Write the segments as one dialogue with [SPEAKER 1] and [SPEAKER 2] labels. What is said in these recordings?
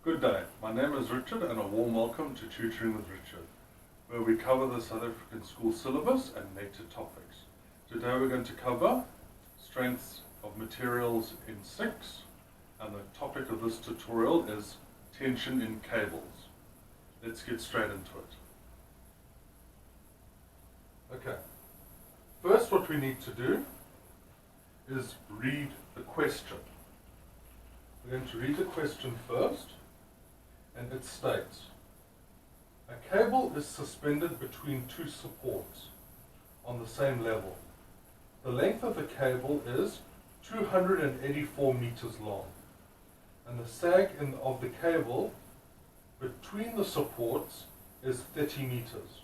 [SPEAKER 1] Good day, my name is Richard and a warm welcome to Tutoring with Richard, where we cover the South African school syllabus and related topics. Today we're going to cover strengths of materials in 6, and the topic of this tutorial is tension in cables. Let's get straight into it. Okay, first what we need to do is read the question. We're going to read the question first. And it states, a cable is suspended between two supports on the same level. The length of the cable is 284 meters long, and the sag of the cable between the supports is 30 meters.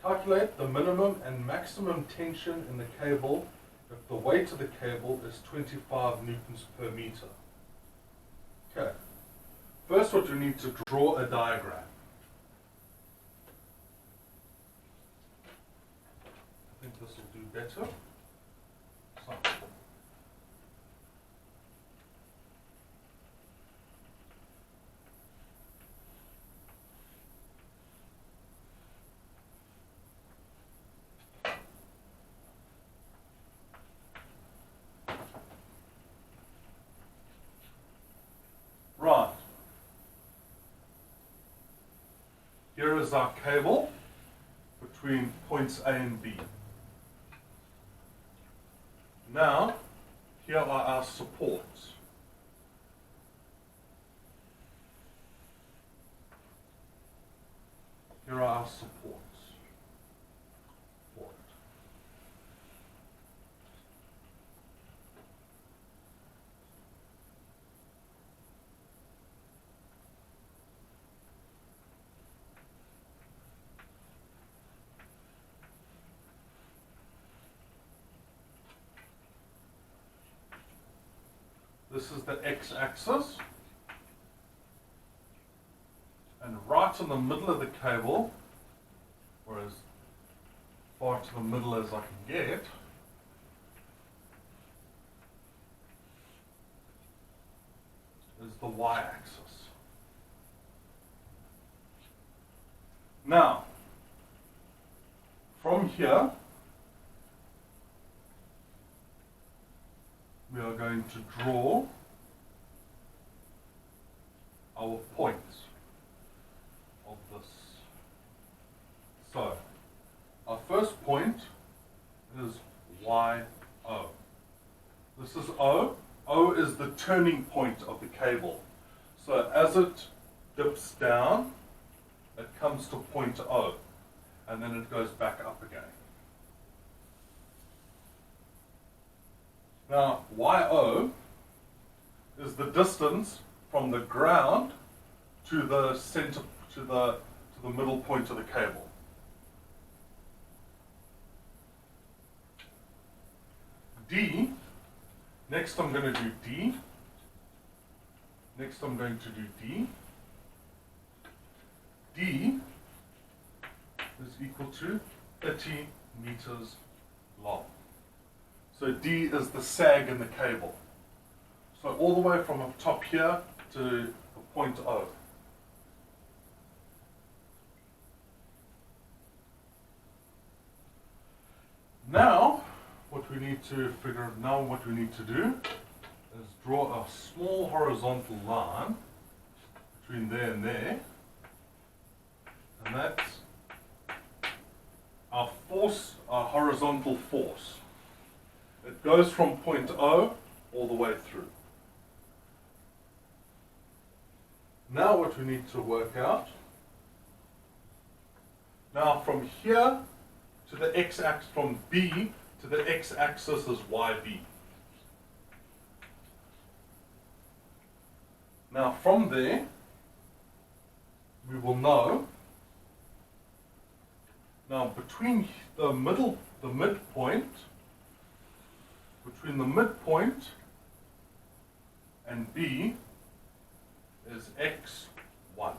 [SPEAKER 1] Calculate the minimum and maximum tension in the cable if the weight of the cable is 25 newtons per meter. Okay. First, what we need to draw a diagram. I think this will do better. So. Right. Here is our cable between points A and B. Now, here are our supports. Here are our supports for it. This is the x-axis, and right in the middle of the cable, or as far to the middle as I can get, is the y-axis. Now, from here, we are going to draw our points of this. So, our first point is YO. This is O. O is the turning point of the cable. So, as it dips down, it comes to point O, and then it goes back up again. Now, YO is the distance from the ground to the center, to the middle point of the cable. D, next I'm going to do D. Next I'm going to do D. D is equal to 30 meters long. So D is the sag in the cable. So all the way from up top here to the point O. Now, what we need to do is draw a small horizontal line between there and there. And that's our force, our horizontal force. It goes from point O all the way through. Now what we need to work out, now from here to the x-axis, from B to the x-axis is YB. Now from there, we will know, now between the midpoint, between the midpoint and B is x1.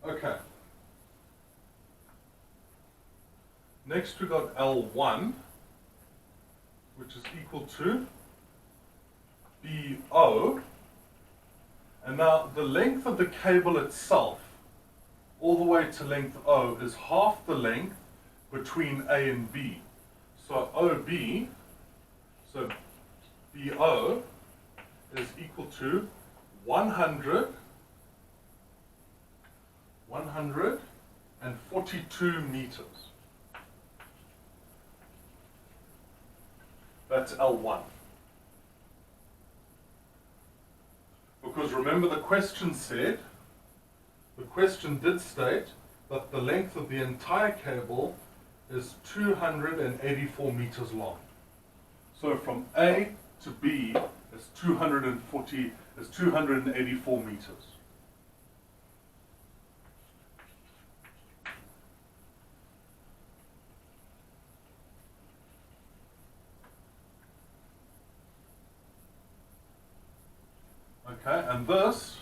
[SPEAKER 1] Okay. Next we got L1, which is equal to BO. And now the length of the cable itself, all the way to length O, is half the length between A and B. So OB, so BO is equal to 142 meters. That's L1. Because remember the question did state that the length of the entire cable is 284 meters long. So from A to B is 284 meters. Okay, and this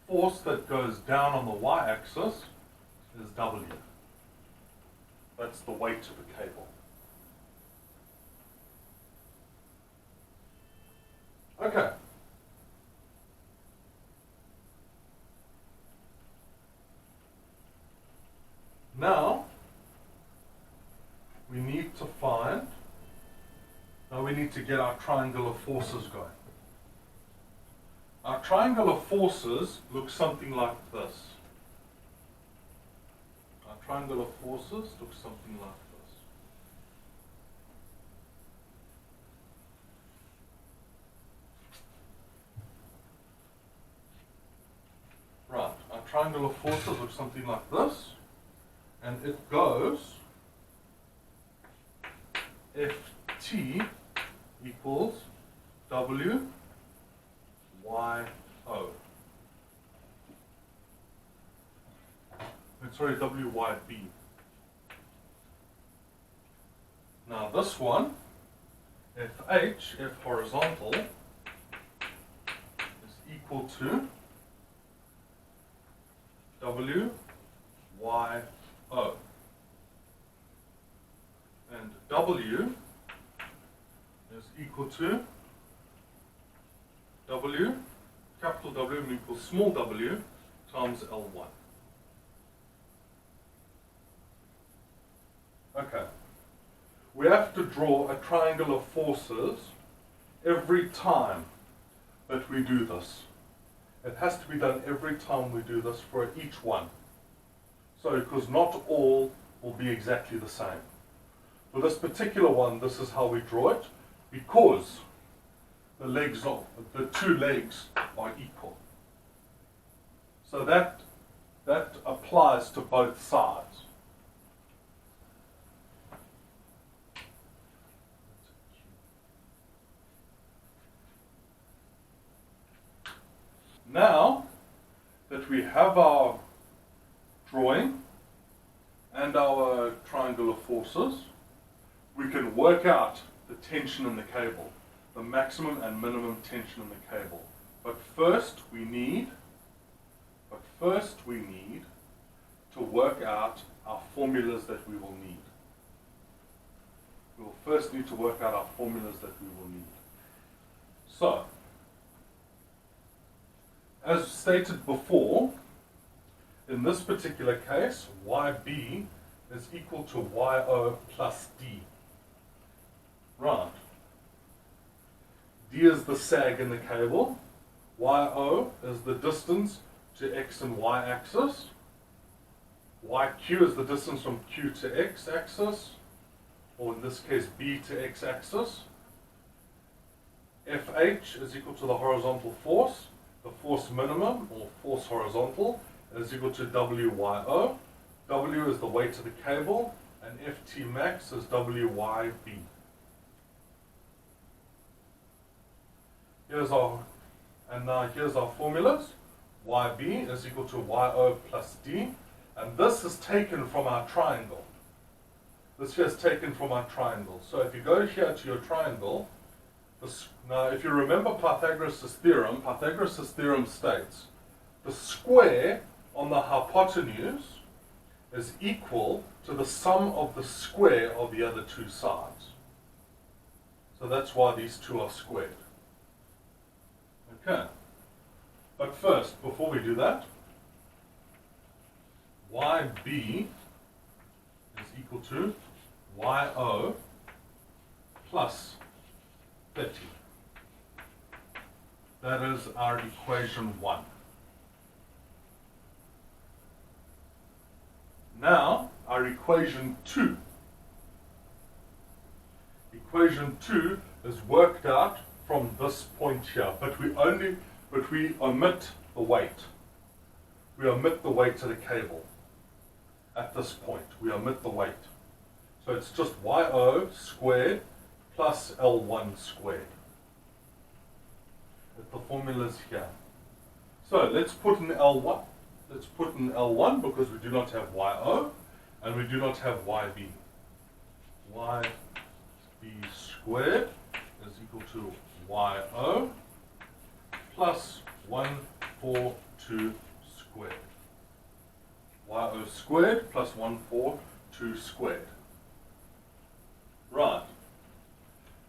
[SPEAKER 1] force that goes down on the y-axis is W. That's the weight of the cable. Okay. Now, we need to get our triangle of forces going. Our triangle of forces looks something like this. Our triangle of forces looks something like this. Right, our triangle of forces looks something like this, and it goes FT equals W Y O. Sorry, WYB. Now this one, FH, F horizontal, is equal to WYO. And W is equal to W, capital W equals small w times L1. Okay. We have to draw a triangle of forces every time that we do this. It has to be done every time we do this for each one. So, because not all will be exactly the same. For this particular one, this is how we draw it, because the two legs are equal. So that applies to both sides. Now that we have our drawing and our triangle of forces, we can work out the tension in the cable, the maximum and minimum tension in the cable. But first we need to work out our formulas that we will need. We will first need to work out our formulas that we will need. So, as stated before, in this particular case, YB is equal to YO plus D. Right. D is the sag in the cable. YO is the distance to X and Y axis. YQ is the distance from Q to X axis, or in this case B to X axis. FH is equal to the horizontal force. The force minimum, or force horizontal, is equal to WYO. W is the weight of the cable, and FT max is WYB. Here's our formulas. YB is equal to YO plus D, and this is taken from our triangle. This here is taken from our triangle. So if you go here to your triangle, now if you remember Pythagoras' theorem states the square on the hypotenuse is equal to the sum of the square of the other two sides. So that's why these two are squared. Okay. But first, before we do that, YB is equal to YO plus 30. That is our equation 1. Now, our equation 2. Equation 2 is worked out from this point here, but we omit the weight. We omit the weight of the cable. At this point, we omit the weight. So it's just YO squared plus L1 squared. The formula's here. So let's put in L1. Let's put in L1 because we do not have YO and we do not have YB. YB squared is equal to YO plus 142 squared. YO squared plus 142 squared. Right.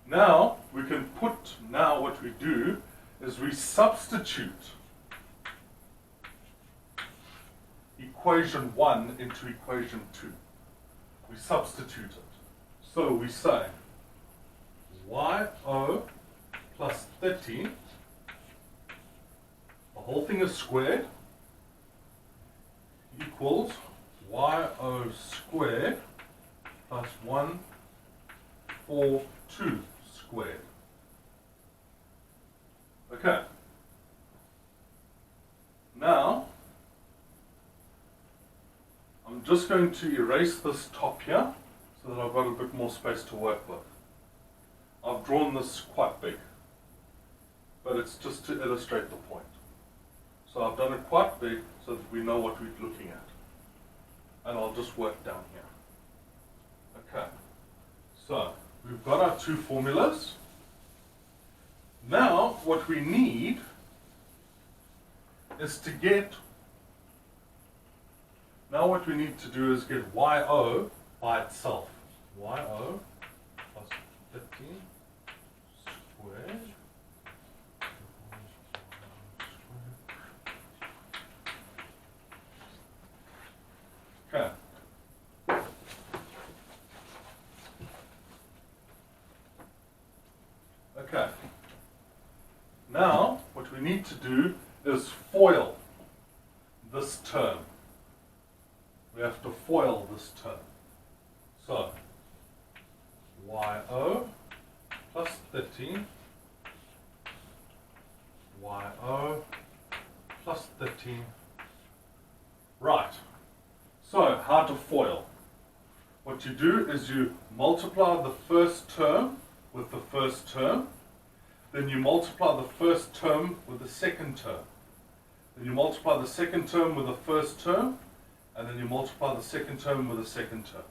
[SPEAKER 1] Now we can put, now what we do is we substitute equation 1 into equation 2. We substitute it. So we say YO plus 30, the whole thing is squared, equals YO squared plus 142 squared. Okay. Now, I'm just going to erase this top here so that I've got a bit more space to work with. I've drawn this quite big, but it's just to illustrate the point. So I've done it quite big so that we know what we're looking at. And I'll just work down here. Okay. So, we've got our two formulas. Now, what we need is to get, now what we need to do is get YO by itself. YO plus 15 squared. Okay. Okay. Now, what we need to do is FOIL this term. We have to FOIL this term. So, YO plus 13, YO plus 13. Right. So, how to FOIL? What you do is you multiply the first term with the first term, then you multiply the first term with the second term. Then you multiply the second term with the first term, and then you multiply the second term with the second term.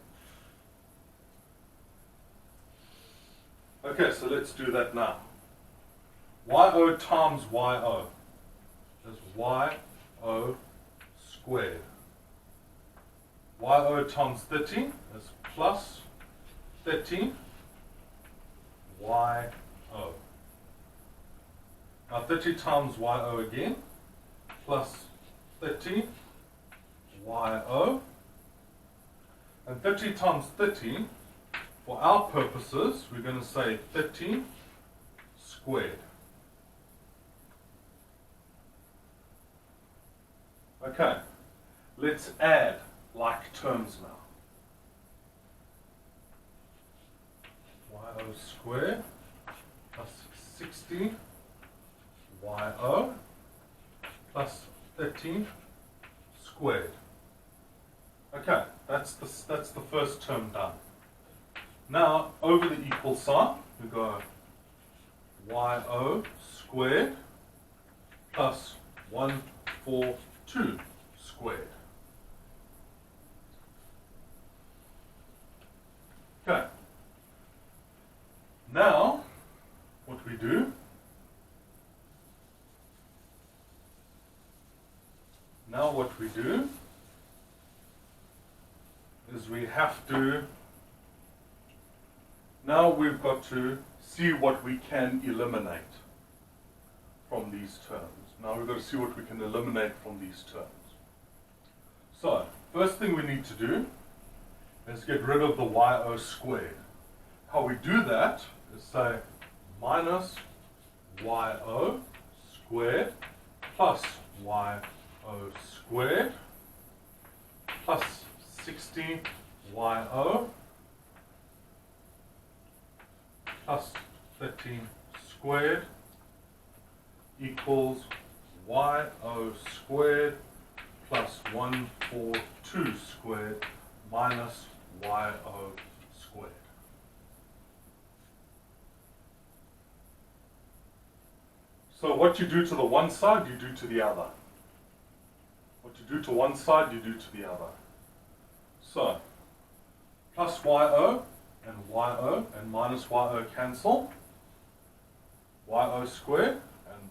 [SPEAKER 1] Okay, so let's do that now. YO times YO is YO squared. YO times 13 is plus 13 YO. Now 30 times YO again, plus 13 YO. And 30 times 13, for our purposes, we're going to say 13 squared. Okay, let's add like terms now. YO squared plus 16 YO plus 13 squared. Okay, that's the first term done. Now, over the equal sign, we go YO squared plus 142 squared. Okay. Now, what we do, is we have to, now we've got to see what we can eliminate from these terms. Now we've got to see what we can eliminate from these terms. So, first thing we need to do is get rid of the yo squared. How we do that is say minus yo squared plus yo squared plus 60yo plus 13 squared equals yo squared plus 142 squared minus yo squared. So what you do to the one side, you do to the other. What you do to one side, you do to the other. So, plus yo and minus yo cancel. Yo squared and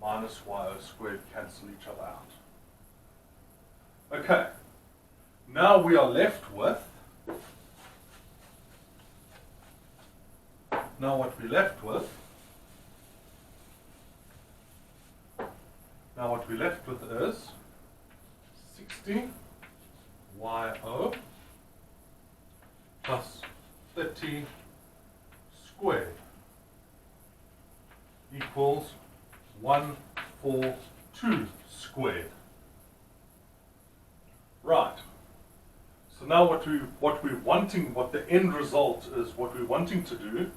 [SPEAKER 1] minus yo squared cancel each other out. Okay, now we are left with, what we're left with is 60 yo plus 30 squared equals 142 squared. Right. So now what the end result is, what we're wanting to do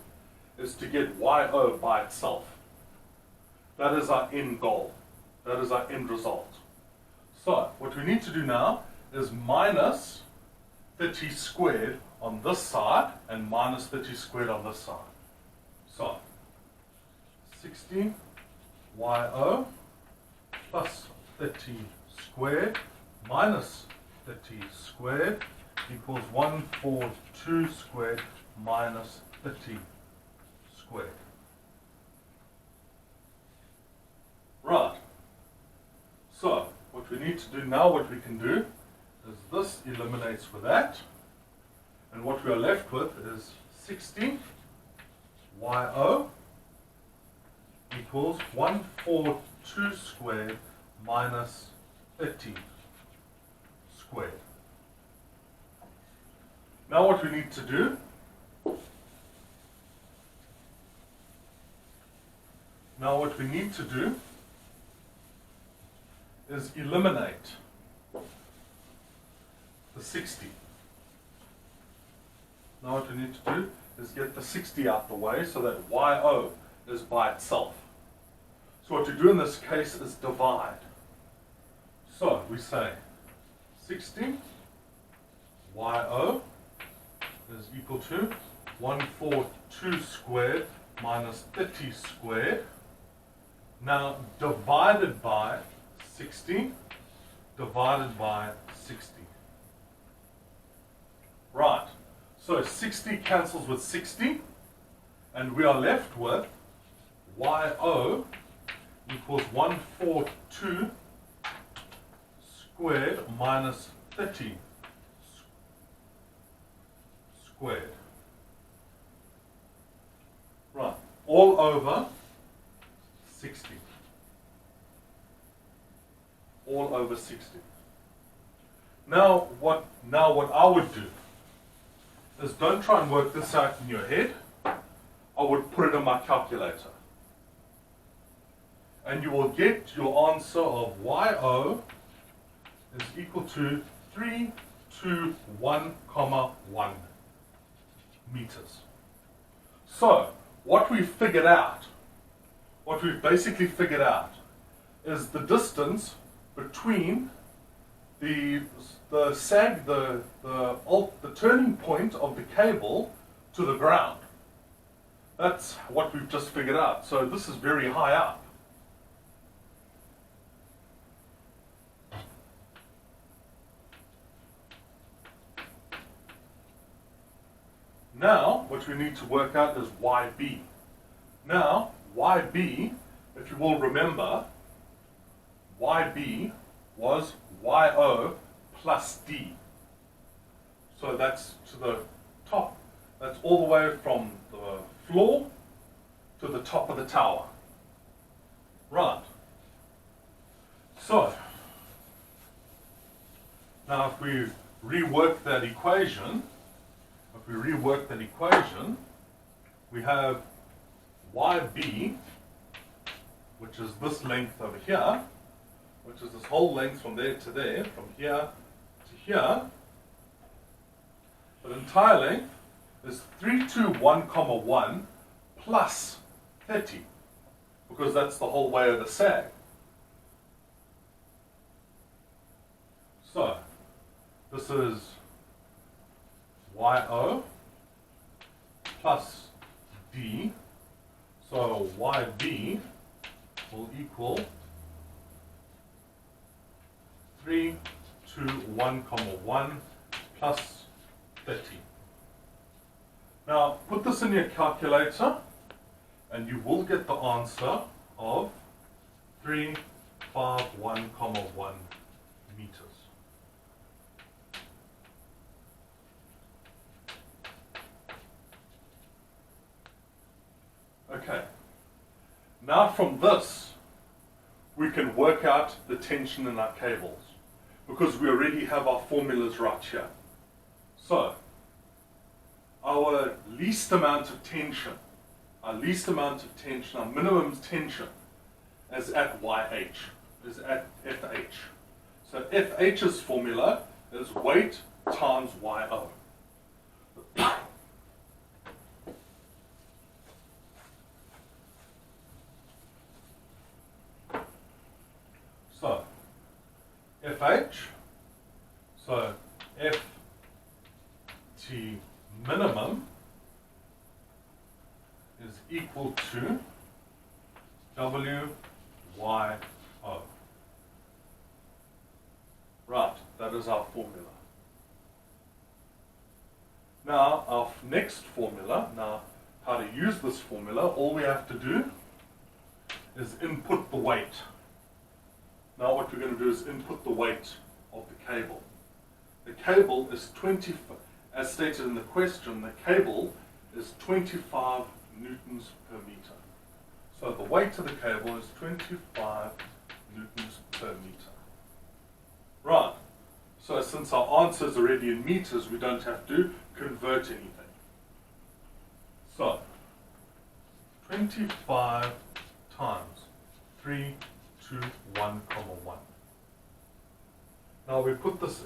[SPEAKER 1] is to get yo by itself. That is our end goal. That is our end result. So what we need to do now is minus 30 squared on this side and minus 30 squared on this side. So 60 yo plus 30 squared minus 30 squared equals 142 squared minus 30 squared. Right. So what we need to do now, what we can do is this eliminates with that, and what we are left with is 60 yo equals 142 squared minus 30 squared. Now what we need to do, is eliminate the 60. Now what we need to do is get the 60 out the way so that yo is by itself. So what we do in this case is divide. So we say 60 yo is equal to 142 squared minus 30 squared. Now divided by 60 divided by 60. Right. So 60 cancels with 60, and we are left with yo equals 142 squared minus 30 squared. Right. All over 60. All over 60. Now what I would do is, don't try and work this out in your head. I would put it in my calculator. And you will get your answer of yo is equal to 321,1 meters. So what we've basically figured out is the distance between the turning point of the cable to the ground. That's what we've just figured out. So this is very high up. Now what we need to work out is YB. Now YB, if you will remember, YB was yo plus D. So that's to the top. That's all the way from the floor to the top of the tower. Right. So, now if we rework that equation, we have YB, which is this length over here, which is this whole length from there to there, from here to here. The entire length is 321,1 plus 30, because that's the whole way of the sag. So, this is YO plus D, so YB will equal 321,1 plus 30. Now, put this in your calculator, and you will get the answer of 351,1 meters. Okay, now from this, we can work out the tension in our cables, because we already have our formulas right here. So, our least amount of tension, our minimum tension is at YH, is at FH. So FH's formula is weight times YO. So, FH, so FT minimum is equal to WYO. Right, that is our formula. Now, our next formula, now how to use this formula, all we have to do is input the weight. Now what we're going to do is input the weight of the cable. The cable is 20, as stated in the question, the cable is 25 newtons per meter. So the weight of the cable is 25 newtons per meter. Right, so since our answer is already in meters, we don't have to convert anything. So, 25 times 321,1. Now we input this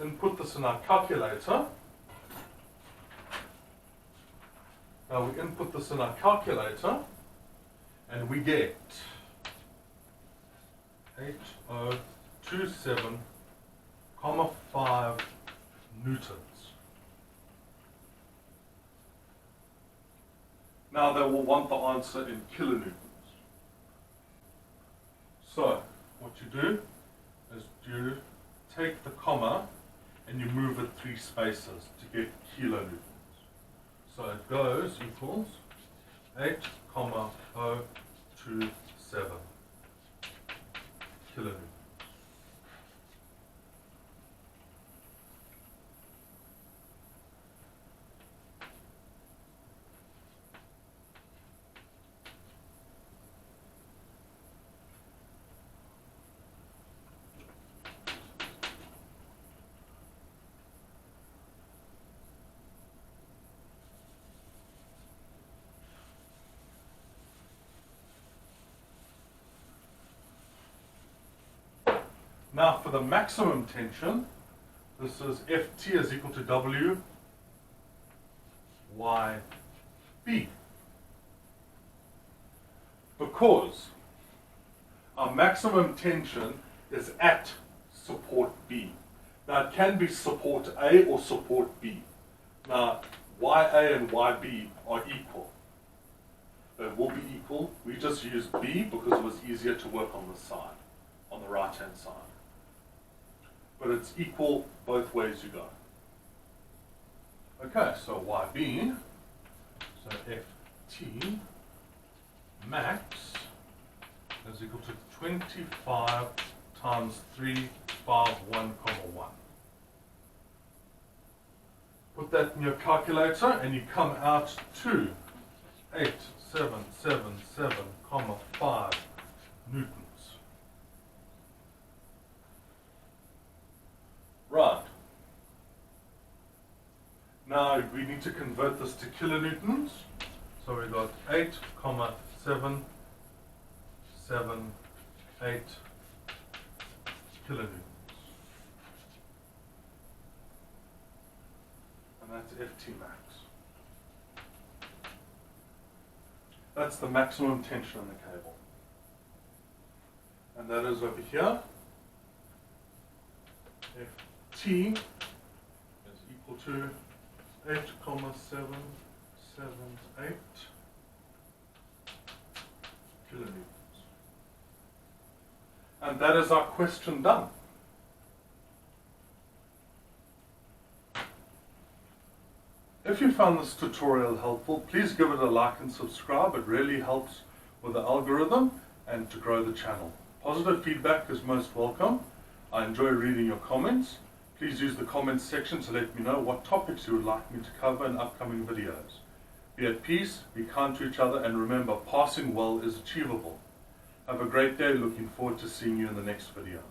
[SPEAKER 1] in our calculator. And we get 8027,5 newtons. Now they will want the answer in kilonewtons. So what you do is you take the comma and you move it 3 spaces to get kilonewtons. So it goes equals 8,027 kilonewtons. Now for the maximum tension, this is Ft is equal to W YB. Because our maximum tension is at support B. Now it can be support A or support B. Now YA and YB are equal. They will be equal. We just used B because it was easier to work on this side, on the right hand side. But it's equal both ways you go. Okay, so YB, so FT max is equal to 25 times 351,1. Put put that in your calculator and you come out to 8777,5 newtons. Right. Now we need to convert this to kilonewtons. So we got 8,778 kilonewtons. And that's Ft max. That's the maximum tension in the cable. And that is over here. Ft is equal to 8,778 kilonewtons. And that is our question done. If you found this tutorial helpful, please give it a like and subscribe. It really helps with the algorithm and to grow the channel. Positive feedback is most welcome. I enjoy reading your comments. Please use the comments section to let me know what topics you would like me to cover in upcoming videos. Be at peace, be kind to each other, and remember, passing well is achievable. Have a great day. Looking forward to seeing you in the next video.